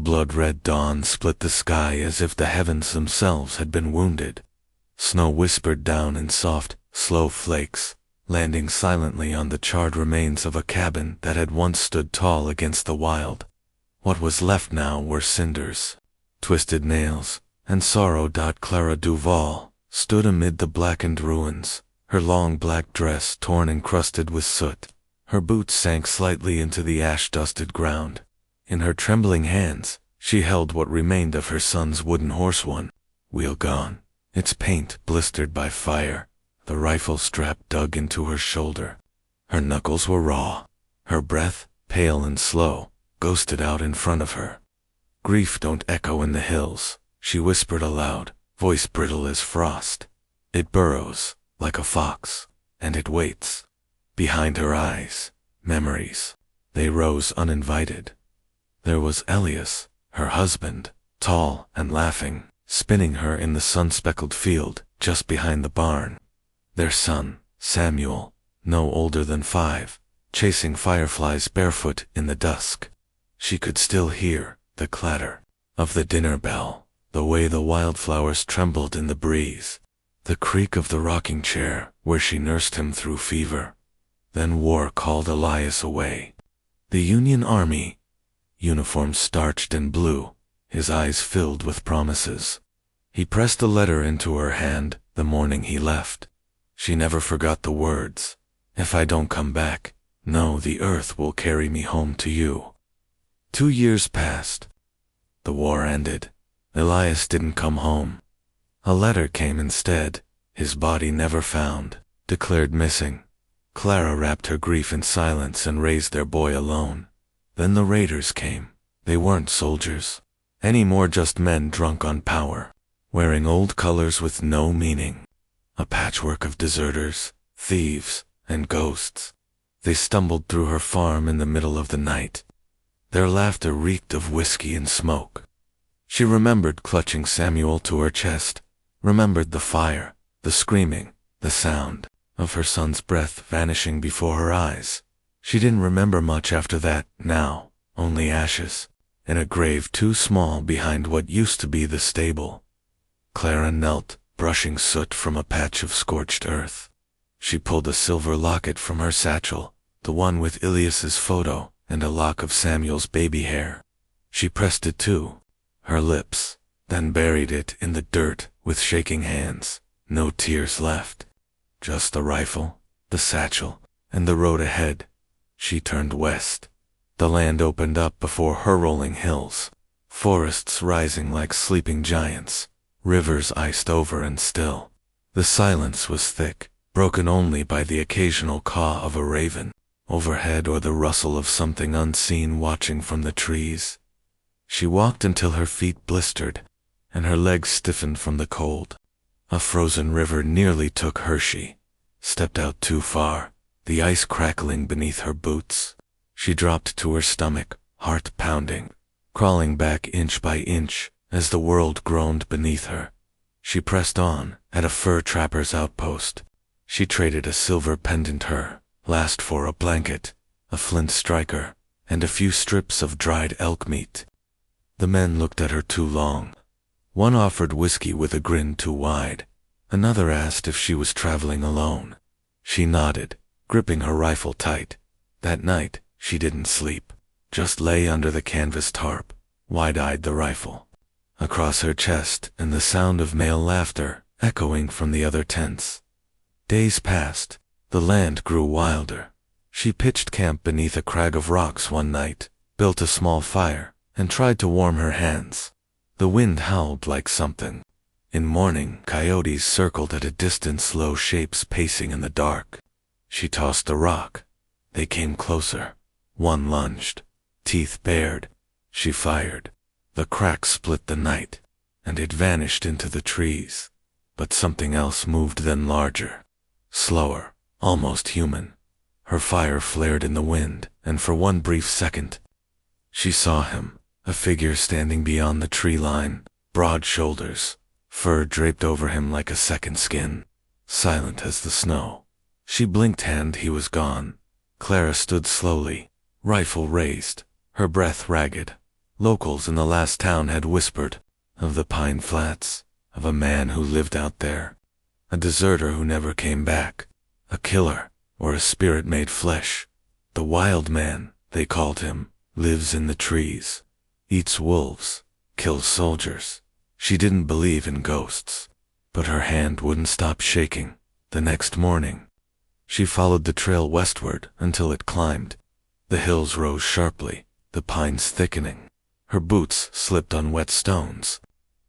blood-red dawn split the sky as if the heavens themselves had been wounded. Snow whispered down in soft, slow flakes, landing silently on the charred remains of a cabin that had once stood tall against the wild. What was left now were cinders, twisted nails, and sorrow. Clara Duval stood amid the blackened ruins, her long black dress torn and crusted with soot. Her boots sank slightly into the ash-dusted ground. In her trembling hands, she held what remained of her son's wooden horse, one wheel gone, its paint blistered by fire, the rifle strap dug into her shoulder. Her knuckles were raw, her breath, pale and slow, ghosted out in front of her. "Grief don't echo in the hills," she whispered aloud, voice brittle as frost. "It burrows, like a fox, and it waits." Behind her eyes, memories. They rose uninvited. There was Elias, her husband, tall and laughing, spinning her in the sun-speckled field just behind the barn. Their son, Samuel, no older than 5, chasing fireflies barefoot in the dusk. She could still hear the clatter of the dinner bell, the way the wildflowers trembled in the breeze, the creak of the rocking chair where she nursed him through fever. Then war called Elias away. The Union Army, uniform starched and blue, his eyes filled with promises. He pressed a letter into her hand the morning he left. She never forgot the words. "If I don't come back, no, the earth will carry me home to you." 2 years passed. The war ended. Elias didn't come home. A letter came instead, his body never found, declared missing. Clara wrapped her grief in silence and raised their boy alone. Then the raiders came. They weren't soldiers anymore, just men drunk on power, wearing old colors with no meaning. A patchwork of deserters, thieves, and ghosts. They stumbled through her farm in the middle of the night. Their laughter reeked of whiskey and smoke. She remembered clutching Samuel to her chest, remembered the fire, the screaming, the sound of her son's breath vanishing before her eyes. She didn't remember much after that, now, only ashes, in a grave too small behind what used to be the stable. Clara knelt, brushing soot from a patch of scorched earth. She pulled a silver locket from her satchel, the one with Elias's photo and a lock of Samuel's baby hair. She pressed it to her lips, then buried it in the dirt with shaking hands. No tears left. Just the rifle, the satchel, and the road ahead. She turned west. The land opened up before her, rolling hills, forests rising like sleeping giants, rivers iced over and still. The silence was thick, broken only by the occasional caw of a raven overhead or the rustle of something unseen watching from the trees. She walked until her feet blistered and her legs stiffened from the cold. A frozen river nearly took her. She stepped out too far, the ice crackling beneath her boots. She dropped to her stomach, heart pounding, crawling back inch by inch as the world groaned beneath her. She pressed on, at a fur trapper's outpost. She traded a silver pendant, her last, for a blanket, a flint striker, and a few strips of dried elk meat. The men looked at her too long. One offered whiskey with a grin too wide. Another asked if she was traveling alone. She nodded, gripping her rifle tight. That night, she didn't sleep, just lay under the canvas tarp, wide-eyed, the rifle across her chest and the sound of male laughter echoing from the other tents. Days passed. The land grew wilder. She pitched camp beneath a crag of rocks one night, built a small fire, and tried to warm her hands. The wind howled like something. In morning, coyotes circled at a distance, low shapes pacing in the dark. She tossed a rock. They came closer. One lunged, teeth bared. She fired. The crack split the night, and it vanished into the trees. But something else moved, then larger, slower, almost human. Her fire flared in the wind, and for one brief second, she saw him, a figure standing beyond the tree line, broad shoulders, fur draped over him like a second skin, silent as the snow. She blinked, and he was gone. Clara stood slowly, rifle raised, her breath ragged, Locals in the last town had whispered of the Pine Flats, of a man who lived out there, a deserter who never came back, a killer, or a spirit made flesh. The wild man, they called him, lives in the trees, eats wolves, kills soldiers. She didn't believe in ghosts, but her hand wouldn't stop shaking. The next morning, she followed the trail westward until it climbed. The hills rose sharply, the pines thickening. Her boots slipped on wet stones.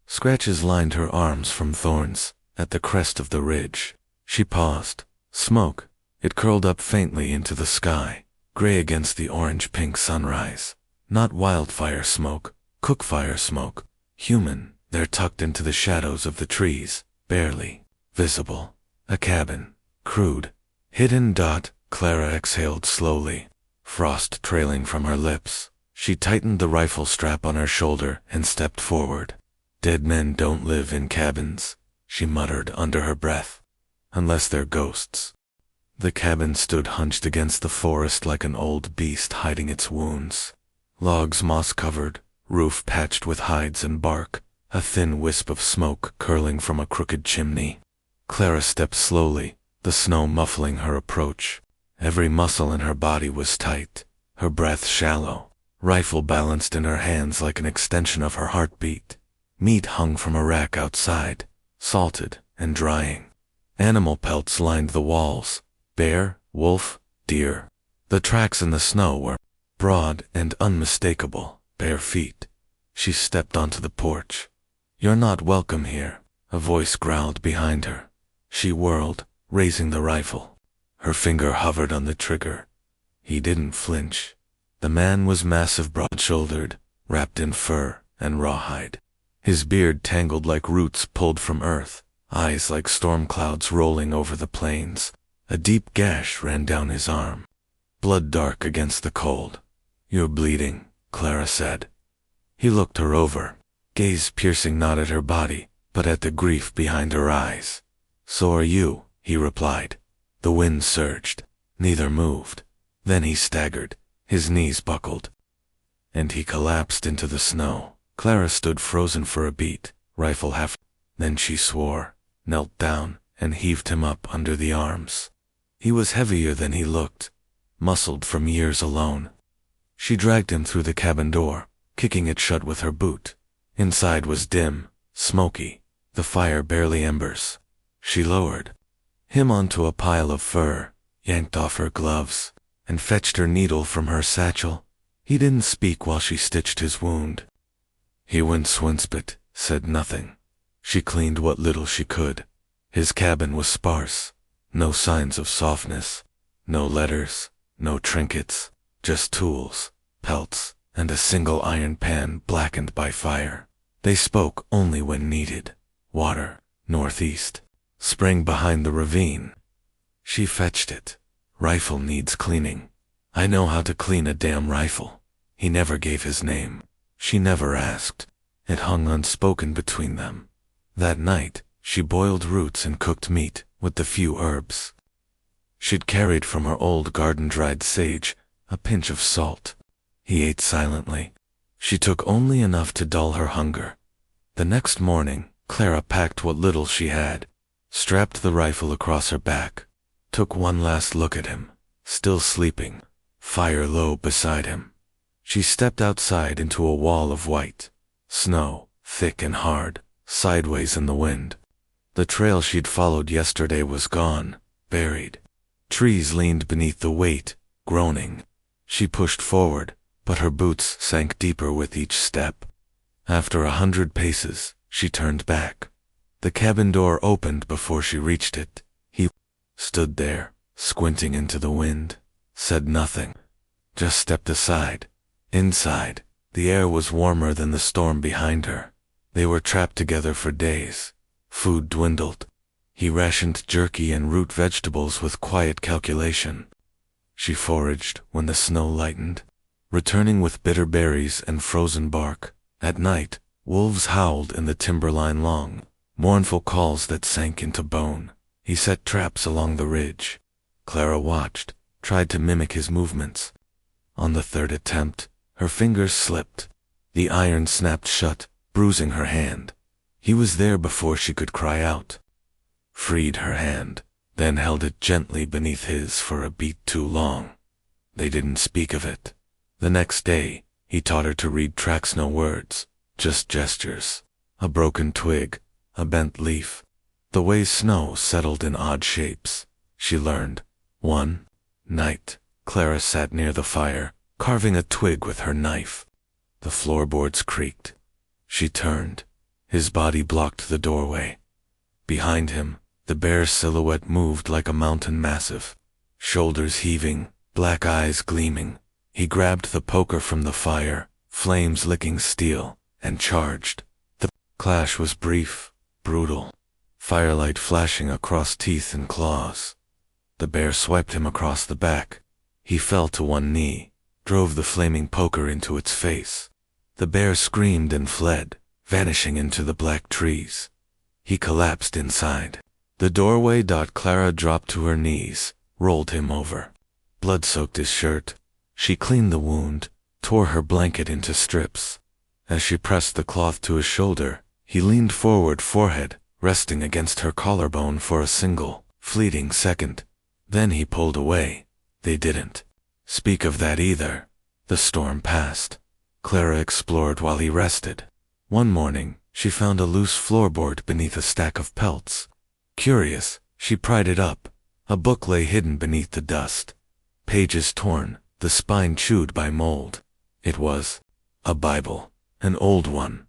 Scratches lined her arms from thorns. At the crest of the ridge, she paused. Smoke, it curled up faintly into the sky, gray against the orange-pink sunrise. Not wildfire smoke, cookfire smoke. Human, there tucked into the shadows of the trees, barely visible. A cabin, crude, hidden dot. Clara exhaled slowly, frost trailing from her lips. She tightened the rifle strap on her shoulder and stepped forward. Dead men don't live in cabins, she muttered under her breath, unless they're ghosts. The cabin stood hunched against the forest like an old beast hiding its wounds. Logs moss-covered, roof patched with hides and bark, a thin wisp of smoke curling from a crooked chimney. Clara stepped slowly, the snow muffling her approach. Every muscle in her body was tight, her breath shallow. Rifle balanced in her hands like an extension of her heartbeat. Meat hung from a rack outside, salted and drying. Animal pelts lined the walls. Bear, wolf, deer. The tracks in the snow were broad and unmistakable. Bare feet. She stepped onto the porch. "You're not welcome here," a voice growled behind her. She whirled, raising the rifle. Her finger hovered on the trigger. He didn't flinch. The man was massive, broad-shouldered, wrapped in fur and rawhide. His beard tangled like roots pulled from earth, eyes like storm clouds rolling over the plains. A deep gash ran down his arm, blood dark against the cold. "You're bleeding," Clara said. He looked her over, gaze piercing not at her body, but at the grief behind her eyes. "So are you," he replied. The wind surged. Neither moved. Then he staggered. His knees buckled, and he collapsed into the snow. Clara stood frozen for a beat, rifle half. Then she swore, knelt down, and heaved him up under the arms. He was heavier than he looked, muscled from years alone. She dragged him through the cabin door, kicking it shut with her boot. Inside was dim, smoky, the fire barely embers. She lowered him onto a pile of fur, yanked off her gloves, and fetched her needle from her satchel. He didn't speak while she stitched his wound. He went swinsbit, said nothing. She cleaned what little she could. His cabin was sparse, no signs of softness, no letters, no trinkets, just tools, pelts, and a single iron pan blackened by fire. They spoke only when needed. Water, northeast. Spring behind the ravine. She fetched it. "Rifle needs cleaning." "I know how to clean a damn rifle." He never gave his name. She never asked. It hung unspoken between them. That night, she boiled roots and cooked meat with the few herbs she'd carried from her old garden-dried sage, a pinch of salt. He ate silently. She took only enough to dull her hunger. The next morning, Clara packed what little she had, strapped the rifle across her back, took one last look at him, still sleeping, fire low beside him. She stepped outside into a wall of white snow, thick and hard, sideways in the wind. The trail she'd followed yesterday was gone, buried. Trees leaned beneath the weight, groaning. She pushed forward, but her boots sank deeper with each step. After 100 paces, she turned back. The cabin door opened before she reached it. He stood there, squinting into the wind, said nothing, just stepped aside. Inside, the air was warmer than the storm behind her. They were trapped together for days. Food dwindled. He rationed jerky and root vegetables with quiet calculation. She foraged when the snow lightened, returning with bitter berries and frozen bark. At night, wolves howled in the timberline long, mournful calls that sank into bone. He set traps along the ridge. Clara watched, tried to mimic his movements. On the third attempt, her fingers slipped. The iron snapped shut, bruising her hand. He was there before she could cry out. Freed her hand, then held it gently beneath his for a beat too long. They didn't speak of it. The next day, he taught her to read tracks, no words, just gestures. A broken twig, a bent leaf. The way snow settled in odd shapes. She learned. One night, Clara sat near the fire, carving a twig with her knife. The floorboards creaked. She turned. His body blocked the doorway. Behind him, the bear's silhouette moved like a mountain massive. Shoulders heaving, black eyes gleaming. He grabbed the poker from the fire, flames licking steel, and charged. The clash was brief, brutal. Firelight flashing across teeth and claws. The bear swiped him across the back. He fell to one knee, drove the flaming poker into its face. The bear screamed and fled, vanishing into the black trees. He collapsed inside. The doorway. Clara dropped to her knees, rolled him over. Blood soaked his shirt. She cleaned the wound, tore her blanket into strips. As she pressed the cloth to his shoulder, he leaned forward, forehead resting against her collarbone for a single, fleeting second. Then he pulled away. They didn't speak of that either. The storm passed. Clara explored while he rested. One morning, she found a loose floorboard beneath a stack of pelts. Curious, she pried it up. A book lay hidden beneath the dust. Pages torn, the spine chewed by mold. It was a Bible, an old one.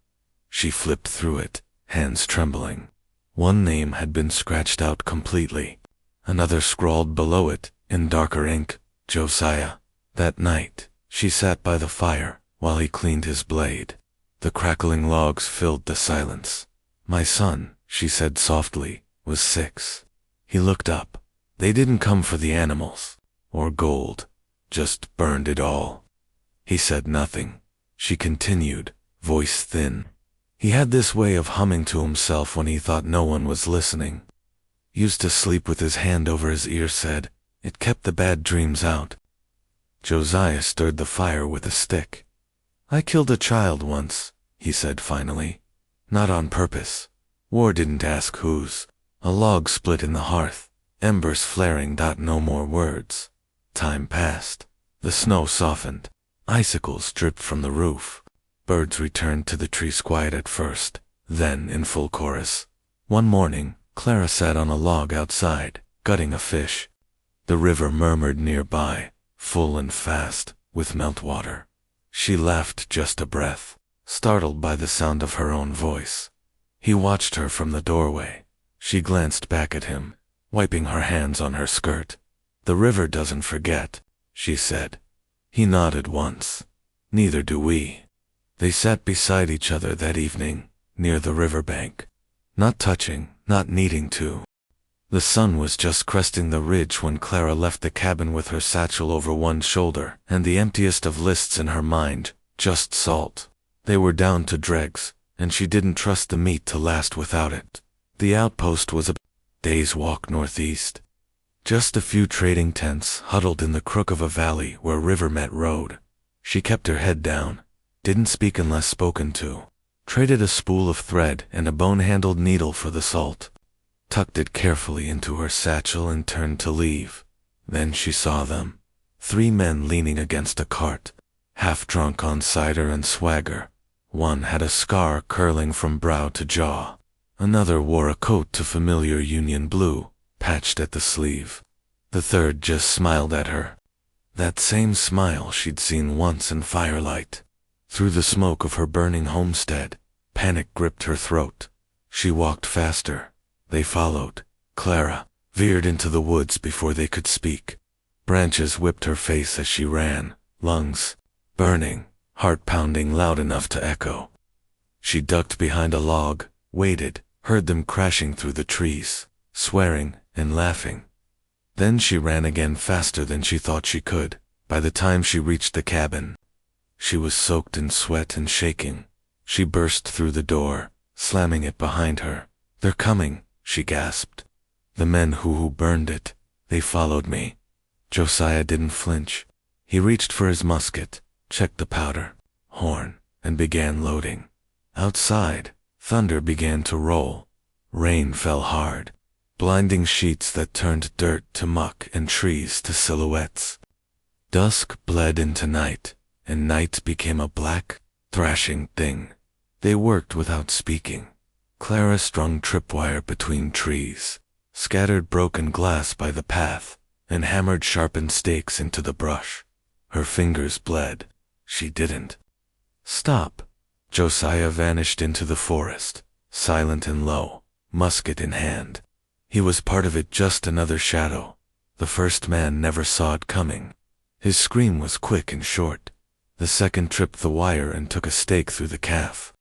She flipped through it, hands trembling. One name had been scratched out completely. Another scrawled below it, in darker ink, Josiah. That night, she sat by the fire, while he cleaned his blade. The crackling logs filled the silence. My son, she said softly, was 6. He looked up. They didn't come for the animals, or gold, just burned it all. He said nothing. She continued, voice thin. He had this way of humming to himself when he thought no one was listening. Used to sleep with his hand over his ear, said. It kept the bad dreams out. Josiah stirred the fire with a stick. I killed a child once, he said finally. Not on purpose. War didn't ask whose. A log split in the hearth, embers flaring. No more words. Time passed. The snow softened. Icicles dripped from the roof. Birds returned to the trees, quiet at first, then in full chorus. One morning, Clara sat on a log outside, gutting a fish. The river murmured nearby, full and fast, with meltwater. She laughed just a breath, startled by the sound of her own voice. He watched her from the doorway. She glanced back at him, wiping her hands on her skirt. The river doesn't forget, she said. He nodded once. Neither do we. They sat beside each other that evening, near the riverbank. Not touching, not needing to. The sun was just cresting the ridge when Clara left the cabin with her satchel over one shoulder and the emptiest of lists in her mind, just salt. They were down to dregs, and she didn't trust the meat to last without it. The outpost was a day's walk northeast. Just a few trading tents huddled in the crook of a valley where river met road. She kept her head down, didn't speak unless spoken to, traded a spool of thread and a bone-handled needle for the salt, tucked it carefully into her satchel and turned to leave. Then she saw them. 3 men leaning against a cart, half drunk on cider and swagger. One had a scar curling from brow to jaw. Another wore a coat to familiar Union blue, patched at the sleeve. The third just smiled at her. That same smile she'd seen once in firelight. Through the smoke of her burning homestead, panic gripped her throat. She walked faster. They followed. Clara veered into the woods before they could speak. Branches whipped her face as she ran, lungs burning, heart pounding loud enough to echo. She ducked behind a log, waited, heard them crashing through the trees, swearing and laughing. Then she ran again, faster than she thought she could. By the time she reached the cabin, she was soaked in sweat and shaking. She burst through the door, slamming it behind her. They're coming, she gasped. The men who burned it, they followed me. Josiah didn't flinch. He reached for his musket, checked the powder, horn, and began loading. Outside, thunder began to roll. Rain fell hard, blinding sheets that turned dirt to muck and trees to silhouettes. Dusk bled into night, and night became a black, thrashing thing. They worked without speaking. Clara strung tripwire between trees, scattered broken glass by the path, and hammered sharpened stakes into the brush. Her fingers bled. She didn't stop. Josiah vanished into the forest, silent and low, musket in hand. He was part of it, just another shadow. The first man never saw it coming. His scream was quick and short. The second tripped the wire and took a stake through the calf.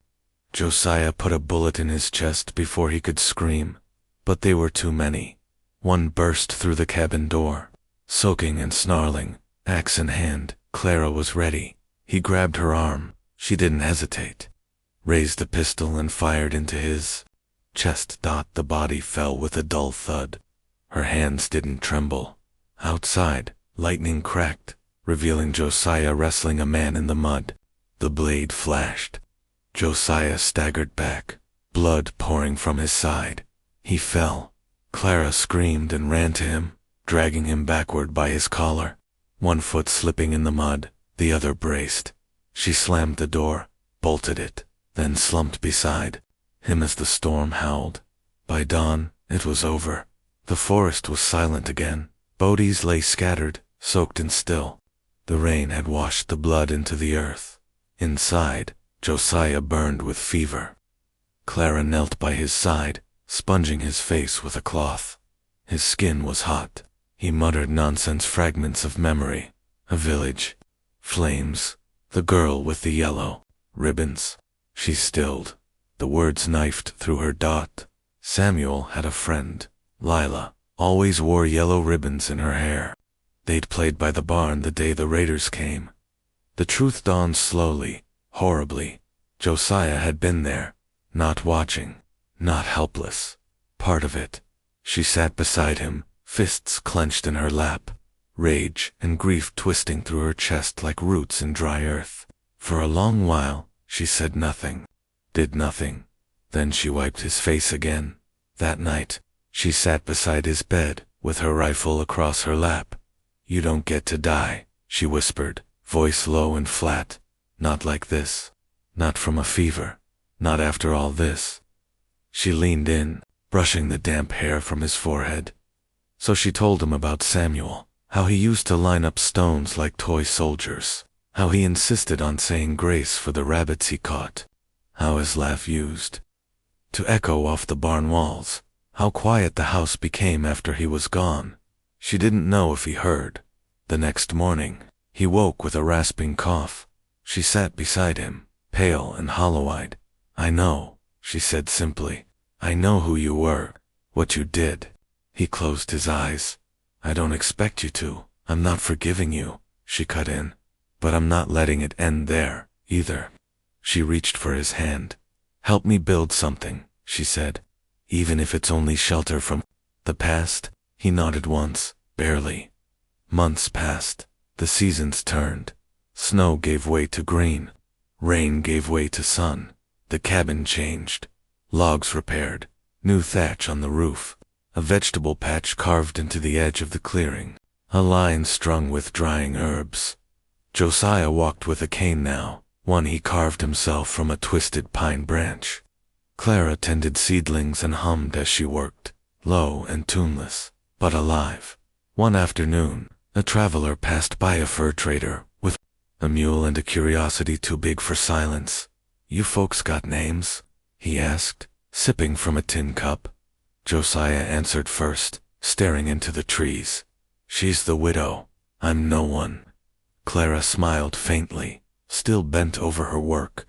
Josiah put a bullet in his chest before he could scream, but they were too many. One burst through the cabin door. Soaking and snarling, axe in hand, Clara was ready. He grabbed her arm. She didn't hesitate. Raised the pistol and fired into his chest. The body fell with a dull thud. Her hands didn't tremble. Outside, lightning cracked, revealing Josiah wrestling a man in the mud. The blade flashed. Josiah staggered back, blood pouring from his side. He fell. Clara screamed and ran to him, dragging him backward by his collar. One foot slipping in the mud, the other braced. She slammed the door, bolted it, then slumped beside him as the storm howled. By dawn, it was over. The forest was silent again. Bodies lay scattered, soaked and still. The rain had washed the blood into the earth. Inside, Josiah burned with fever. Clara knelt by his side, sponging his face with a cloth. His skin was hot. He muttered nonsense fragments of memory. A village. Flames. The girl with the yellow ribbons. She stilled. The words knifed through her. Samuel had a friend. Lila always wore yellow ribbons in her hair. They'd played by the barn the day the raiders came. The truth dawned slowly, horribly. Josiah had been there, not watching, not helpless. Part of it. She sat beside him, fists clenched in her lap, rage and grief twisting through her chest like roots in dry earth. For a long while, she said nothing, did nothing. Then she wiped his face again. That night, she sat beside his bed, with her rifle across her lap. "You don't get to die," she whispered, voice low and flat. "Not like this. Not from a fever. Not after all this." She leaned in, brushing the damp hair from his forehead. So she told him about Samuel, how he used to line up stones like toy soldiers, how he insisted on saying grace for the rabbits he caught, how his laugh used to echo off the barn walls, how quiet the house became after he was gone. She didn't know if he heard. The next morning, he woke with a rasping cough. She sat beside him, pale and hollow-eyed. "I know," she said simply. "I know who you were, what you did." He closed his eyes. "I don't expect you to. I'm not forgiving you," she cut in. "But I'm not letting it end there, either." She reached for his hand. "Help me build something," she said. "Even if it's only shelter from the past." He nodded once, barely. Months passed. The seasons turned. Snow gave way to green. Rain gave way to sun. The cabin changed. Logs repaired. New thatch on the roof. A vegetable patch carved into the edge of the clearing. A line strung with drying herbs. Josiah walked with a cane now, one he carved himself from a twisted pine branch. Clara tended seedlings and hummed as she worked, low and tuneless, but alive. One afternoon, a traveler passed by a fur trader, with a mule and a curiosity too big for silence. "You folks got names?" he asked, sipping from a tin cup. Josiah answered first, staring into the trees. "She's the widow. I'm no one." Clara smiled faintly, still bent over her work.